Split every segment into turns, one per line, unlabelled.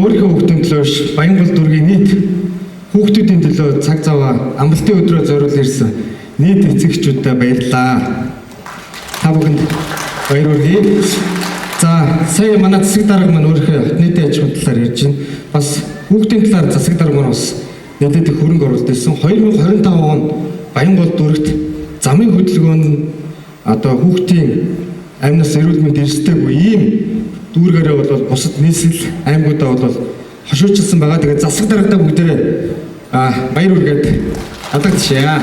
өөрийнхөө хүүхдийн төлөө Баянгол дүүргийн нийт хүүхдүүдийн төлөө цаг зав амралтын өдрөө зориулж ирсэн нийт эцэгчүүдэд баярлалаа. Та бүхэнд баяр хүргэе. За сая манай засаг дарга маань өөрийнхөө нийтийн аж ахуйн талаар ярьж байна. Бас хүүхдийн талаар засаг дарга маань бас нийтэд их хөрөнгө оруулалт хийсэн. 2025 онд Баянгол дүүрэгт замын хөдөлгөөн одоо хүүхдийн амнаас эрүүл мэнд эрсдэггүй ийм дүүргээрээ бол бусад нийслэл аймагуудаа бол хошуурчилсан байгаа. Тэгээд засаг даргадаа бүгдээрээ баяр хүргээд алгадчихъя.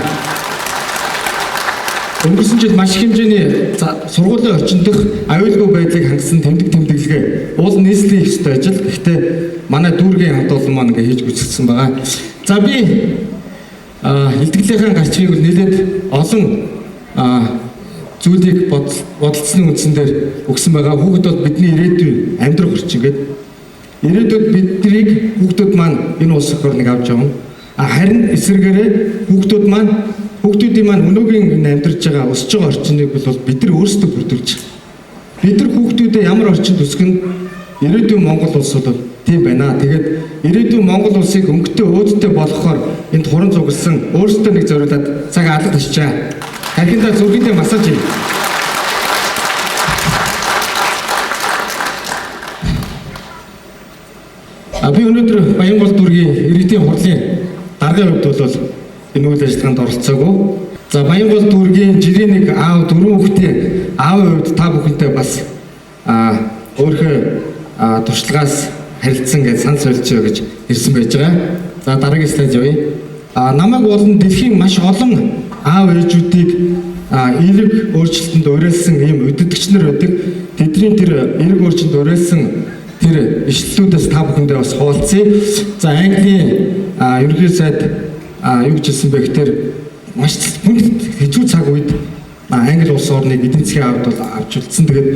Өнгөрсөн жил маш их хэмжээний сургуулийн орчин дэх аюулгүй байдлыг хангасан тэмдэглэгээ уул нийслэлийн ёстой ажил. Гэхдээ манай дүүргийн хамт олон маань ингээ хийж гүйцэтгэсэн байгаа. За би илтгэлийнхаа гарчгийг нэлээд олон зүйлийг бодолцсны үндсэн дээр өгсөн байгаа. Хүүхэд бол бидний ирээдүйн амьдрах орчин гэдэг. Ирээдүйд биднийг хүүхдүүд маань энэ улс орныг авч явна. Харин эсвэргээрээ хүүхдүүдийн маань өнөөгийн амьдарч байгаа өсөж байгаа орчныг бол бид нар өөрсдөө бүрдүүлж байгаа. Бид нар хүүхдүүдэд ямар орчинд өсгөх нь ирээдүйн Монгол улс бол тийм байна. Тэгээд ирээдүйн Монгол улсыг өнгөтэй өөдтэй болгохоор энд хуран цугласан өөрсдөө нэг зориулаад цаг алга ташчаа. Дахиндаа зүрхэндээ массаж хий. Би өнөөдөр Баянгол дүүргийн иргэдийн хурлын даргын хувьд бол энэ үйл ажиллагаанд оролцоогүй. За Баянгол дүүргийн жирийн нэг аав дөрвөн хүүхдийн аавын хувьд та бүхэнтэй бас өөрийнхөө туршлагаас харилцсан гэж санал солилцоо гэж ирсэн байж байгаа. За дараагийн слайд явъя. Намайг болон дэлхийн маш олон аав ээжүүдийг эерэг өөрчлөлтөнд уриалсан ийм өдөртөгчнөр байдаг. Тэдний тэр эерэг өөрчлөлтөнд уриалсан тэр ишлэлүүдээс та бүхэндээ бас хуваалцъя. За Английн ерөнхий сайд юу гэж хэлсэн бэ гэхээр маш хэцүү цаг үед Англи улс орныг эдийн засгийн авд бол авч үлдсэн. Тэгээд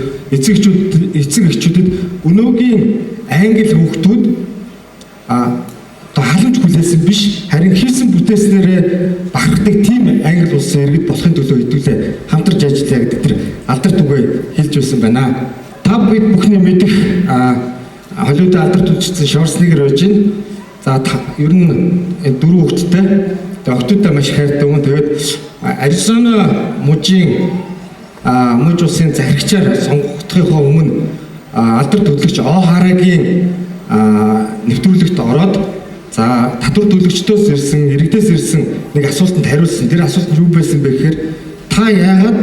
эцэг эхчүүдэд өнөөгийн англи хүүхдүүд халамж хүлээсэн биш, харин хийсэн бүтээснээрээ бахархдаг тийм англи улсын иргэд болохын төлөө хэдүүлээ хамтарч ажиллая гэдэг тэр алдарт үгээ хэлж байсан байна. Та бид бүхний мэдих Холливуд алдарт үлдсэн Шварценеггер байж байна. За ер нь дөрөв хүүхэдтэй. Тэгээд октодтой маш хайртай хүн. Тэгээд Аризона мужийн муж улсын захирагчаар сонгогдохын өмнө алдарт төлөгч О'Харагийн нэвтрүүлэгт ороод за татвар төлөгчдөөс ирсэн, иргэдээс ирсэн нэг асуултанд хариулсан. Тэр асуулт нь юу байсан бэ гэхээр та яагаад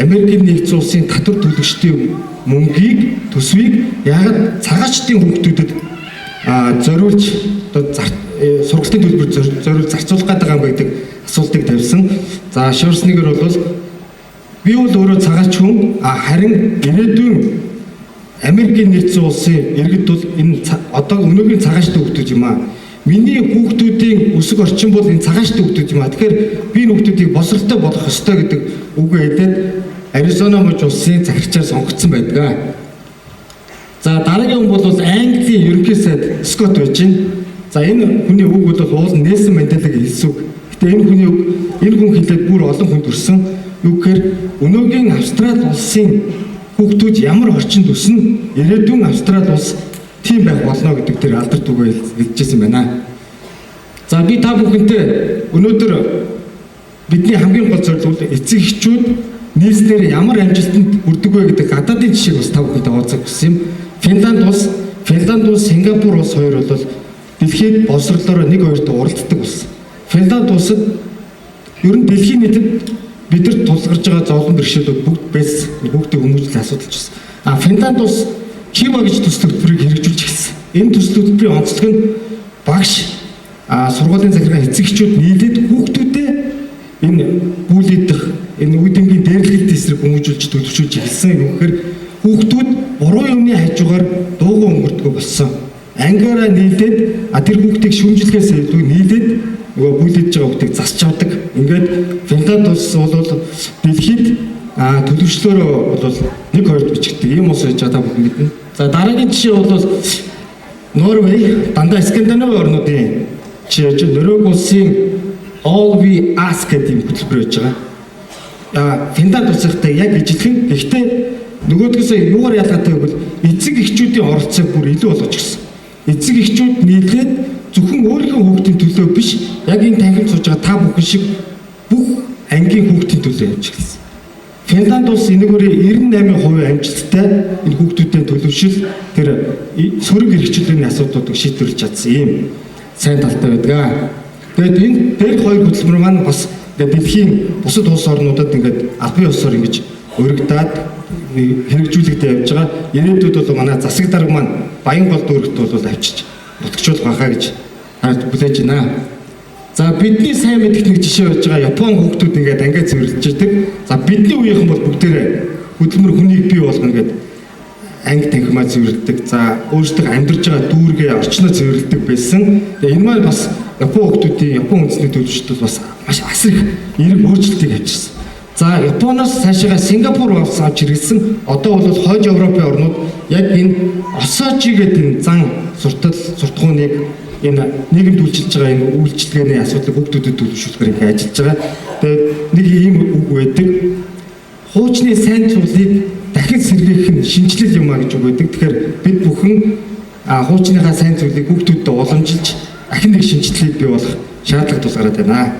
Америкийн нэгдсэн улсын татвар төлөгчдийн мөнгийг төсвийг яагаад цагаачдын хүүхдүүдэд зориулж сургалтын төлбөр зориулж зарцуулах гэдэг юм гэдэг асуултыг тавьсан. За Шварценеггер бол би бол өөрөө цагаач хүн, харин ирээдүйн Америкийн нэгдсэн улсын иргэд бол энэ одоо өнөөгийн цагаачдын хүүхдүүд юм аа. Миний хүүхдүүдийн өсөх орчин бол энэ цагаачдын хүүхдүүд юм аа. Тэгэхээр би энэ хүүхдүүдийг босролтой болгох ёстой гэдэг үгээ хэлээд Аризона муж улсын захирагчаар сонгогдсон байдаг. За дараагийн хүн бол Английн ерөнхий сайд Скот байж байна. За энэ хүний үг бол уул Нельсон Манделагийн хэлсэн үг. Гэтэ энэ хүн хэлээд бүр олон хүнд өрсөн. Юу гэхээр өнөөгийн Австрали улсын хүүхдүүд ямар орчинд өснө, ирээдүйн Австрали улс тийм байх болно гэдэг тэр алдарт үгээ хэлжсэн байна. За би та бүхэнтэй өнөөдөр бидний хамгийн гол зорилго бол эцэг эхчүүд нийслэлээр ямар амжилтанд хүрдэг вэ гэдэг гадаадын жишээг бас та бүхэнтэй хуваалцах гэсэн юм. Финланд улс, Сингапур улс хоёр бол дэлхийд боловсролоор 1-2-т уралддаг болсон. Финланд улсад ер нь дэлхийн нийтэд бидэрт тулгарч байгаа зовлон бэрхшээлүүд бүгдийг хүмүүжлэх асуудалч байсан. Финланд улс Кива гэж төсөл хөтөлбөрийг хэрэгжүүлж эхэлсэн. Энэ төсөл хөтөлбөрийн онцлог нь багш, сургуулийн захиргаа, эцэгчүүд нийлээд хүүхдүүдэд энэ бүлэдэх, энэ үеийнгийн дээрлэхэлт эсрэг хүмүүжүүлж төлөвшүүлж эхэлсэн. Юугээр хүүхдүүд буруу юмны хажуугаар дуугүй өнгөрдөг болсон. Ангиараа нийлээд тэр хүүхдийг шүүмжлэхээс илүү нийлээд нөгөө бүлэдж байгаа хүүхдийг засч авдаг. Ингээд Финланд улс бол дэлхийд төлөвчлөөр бол 1-2-т бичигддэг. Ийм улс байж байгаа бүхэн мэднэ. За дараагийн жишээ бол Норвей, дандаа Скандинавын орнуудын жишээ чинь Норвеги улсын All We Ask гэдэг хөтөлбөр байж байгаа. Финланд улсынхтай яг ижилхэн. Гэхдээ нөгөөдгөөс юугаар ялгаатай вэ гэвэл эцэг эхчүүдийн оролцоог бүр илүү болгож гисэн. эцэг эхчүүд нийлээд зөвхөн өөрийнхөө хүүхдийн төлөө биш, яг энэ танхимд сууж байгаа та бүхэн шиг бүх ангийн хүүхдийн төлөө явж эхэлсэн. Финланд улс энэгээр 98% амжилттай энэ хүүхдүүдийн төлөвшил тэр сөрөг эрхчлөөний асуудлуудыг шийдвэрлэж чадсан юм сайн талтай байдаг. Тэгээд энэ дээр хоёр хөтөлбөр маань бас дэлхийн бусад улс орнуудад ингээд албан ёсоор ингэж өргөдөөд хэрэгжүүлэгдэж явж байгаа. Ирээдүйд бол манай засаг дарга маань Баянгол дүүрэгт бол авчиж нутгчуулах байхаа гэж хүлээж байна. За бидний сайн мэдих нэг жишээ болж байгаа Японы хүүхдүүд ингээд ангиа цэвэрлэж байдаг. За бидний үеийнхэн бол бүгдээрээ хөдөлмөр хүнийг бий болгоно гэдэг анги танхимаа цэвэрлэдэг. За өөрсдөө амьдарч байгаа дүүргээ орчноо цэвэрлэдэг байсан. Тэгээ энэ маань бас Японы хүүхдүүдийн Японы үндэсний төлөвчлөлтөд бас маш асар их эерэг өөрчлөлтийг авчирсан. За Японоос цаашаа Сингапур улс авч хэрэгсэн. Одоо бол хойд Европын орнууд яг энэ осожи гэдэг энэ зан суртахууныг энэ нийгэмд үйлчилж байгаа энэ үйлчлэгээний асуудлыг хүүхдүүдэд төлөвшүүлэхээр ингэ ажиллаж байгаа. Тэгээд нэг ийм үг байдаг. Хуучны сайн цуулыг дахин сэргээх нь шинжилэл юм а гэж үг байдаг. Тэгэхээр бид бүхэн хуучныхаа сайн зүйлийг хүүхдүүдэд уламжилж дахин нэг шинжилгээг бий болох шаардлага тулгараад байна.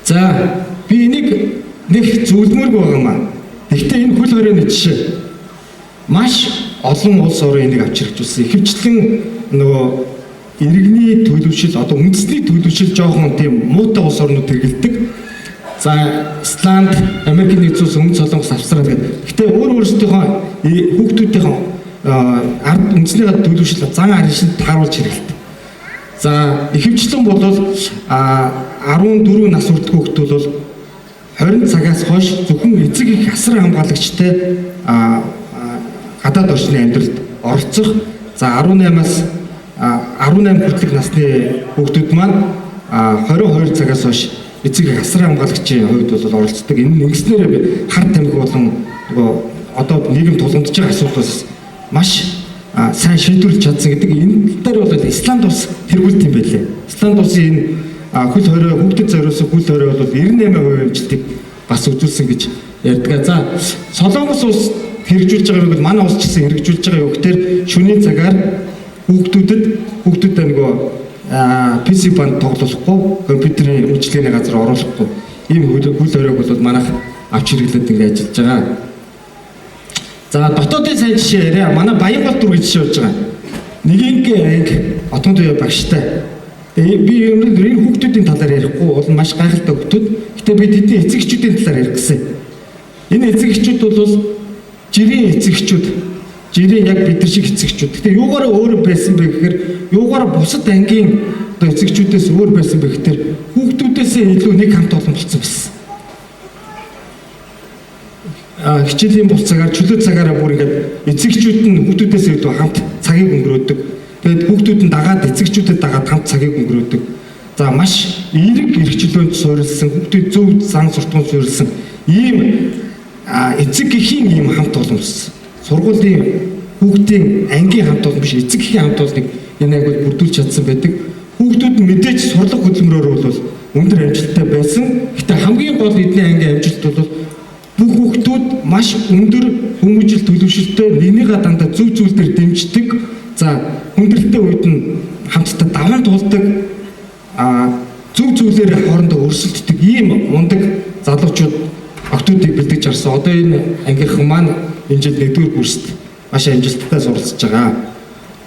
За би энийг нэг зөвлөмөргүй байгаамаа. Гэхдээ энэ хөл хорионы жишээ маш олон улс орн энийг авч хэрэгжүүлсэн. Ихэвчлэн нөгөө иргэний төлөвшил одоо үндэсний төлөвшил жоохон тийм муутай улс орнууд хэрэгэлдэг. За Исланд, Америкийн нэгдсэн улс, Өмнөд Солонгос, Австрали гэдэг. Гэхдээ өөрсдийнхөө хүүхдүүдийн ард үндэснийхээ төлөвшил зан аршинд тааруулж хэрэгэлдэг. За ихэвчлэн бол 14 нас хүртэлх хүүхдүүд бол 20 цагаас хойш зөвхөн эцэг их асар хамгаалагчтай гадаад орчны амьдралд оролцох. За 18-аас 18 хүртэлх насны хүүхдүүд маань 22 цагаас хойш эцэг их асар хамгаалагчийн хувьд бол оролцдог. Энэ ингэснээр хар тамхи болон одоо нийгэм тулгамдж байгаа асуудлаас маш сайн шийдвэрлэж чадсан гэдэг. Энэ дээр бол Исланд улс тэргүүлт юм байлээ. Исланд улсын энэ хөл хорой хүүхдэд зориулсан хөл хорой бол 98% амжилтыг бас үзүүлсэн гэж ярьдаг. За Солонгос улс хэрэгжүүлж байгаа нь манай улс ч гэсэн хэрэгжүүлж байгаа юу гэхээр шөнийн цагаар хүүхдүүдэд нөгөө PC банд тоглохгүй, компьютерийн үйлчлэгээний газар оруулахгүй ийм хөл хоройг бол манайх авч хэрэглээд ингэ ажиллаж байгаа. За дотоодын сайн жишээ яриа. Манай Баянгол дүүргийн жишээ болж байгаа. Нэгэнгийн анги отгонд үе багштай. Би энэ хүүхдүүдийн талаар ярихгүй бол маш гайхалтай хүүхдүүд. Гэтэ би тэдний эцэг эхчүүдийн талаар ярих гэсэн. Энэ эцэг эхчүүд бол жирийн эцэг эхчүүд. Жирийн яг бид нар шиг эцэг эхчүүд. Гэтэ юугаараа өөр байсан бэ гэхээр юугаараа бусад ангийн одоо эцэг эхчүүдээс өөр байсан бэ гэхээр хүүхдүүдээсээ илүү нэг хамт олон болсон байсан. Хичээлийн бус цагаар чөлөө цагаараа бүр ингээд эцэгчүүд нь хүүхдүүдээс илүү хамт цагийг өнгөрөөдөг. Тэгээд хүүхдүүд нь дагаад эцэгчүүдэд дагаад хамт цагийг өнгөрөөдөг. За маш эерэг эрхчлөөнд суурилсан, хүүхдүүд зөв зан суртахуунд суурилсан ийм эцэг эхийн ийм хамт олон болсон. Сургуулийн хүүхдийн ангийн хамт олон биш, эцэг эхийн хамт олныг энэ ангид бүрдүүлж чадсан байдаг. Хүүхдүүд нь мэдээж сурлах хөдөлмөрөөр бол өндөр амжилттай байсан. Гэхдээ хамгийн гол эдний ангийн амжилт бол бүх хүүхдүүд маш өндөр хүмүүжил төлөвшөлтөй нэгнийгээ дандаа зөв зүйл дээр дэмждэг. За хүндрэлтэй үед нь хамтдаа даван туулдаг, зөв зүйлээр хоорондоо өрсөлддөг ийм мундаг залуучууд октоодыг бэлдэж харсан. Одоо энэ ангийнхан маань энэ жил 1-р курст маш амжилттай суралцж байгаа.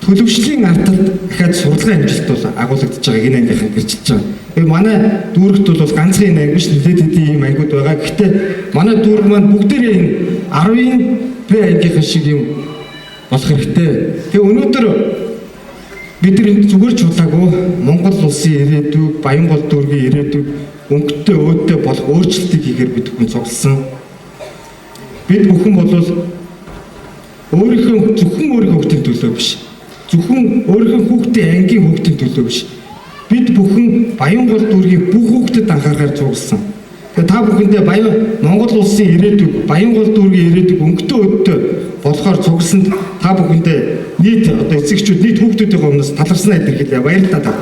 Төлөвшлийн ардталд дахиад сурлагын амжилт бол агуулгадж байгааг энэ ангийнхан гэрчилж байгаа. Тэгээ манай дүүрэгт бол ганцхан энэ анги биш, нэлээд хэдийн ийм ангиуд байгаа. Гэхдээ манай дүүрэг маань бүгдээрээ энэ 10-ын Б ангийнхан шиг юм болох хэрэгтэй. Тэгээ өнөөдөр бид нар зүгээр ч удаагүй Монгол улсын ирээдүйг, Баянгол дүүргийн ирээдүйг өнгөтэй өөдтэй болох өөрчлөлтийг хийхээр бид бүхэн цугласан. Бид бүхэн бол өөрийнхөө зөвхөн өөрийнхөө хүүхдийн төлөө биш, зөвхөн өөрийнхөө хүүхдийн ангийн хүүхдийн төлөө биш. Бид бүхэн Баянгол дүүргийн бүх хүүхдэд анхаарахаар цугласан. Тэгээ та бүхэндээ Монгол улсын ирээдүйг, Баянгол дүүргийн ирээдүйг өнгөтэй өөдтэй болохоор цугласанд та бүхэндээ нийт одоо эцэгчүүд нийт хүүхдүүдийн өмнөөс таларснаа илэрхийлье. Баярлалаа та.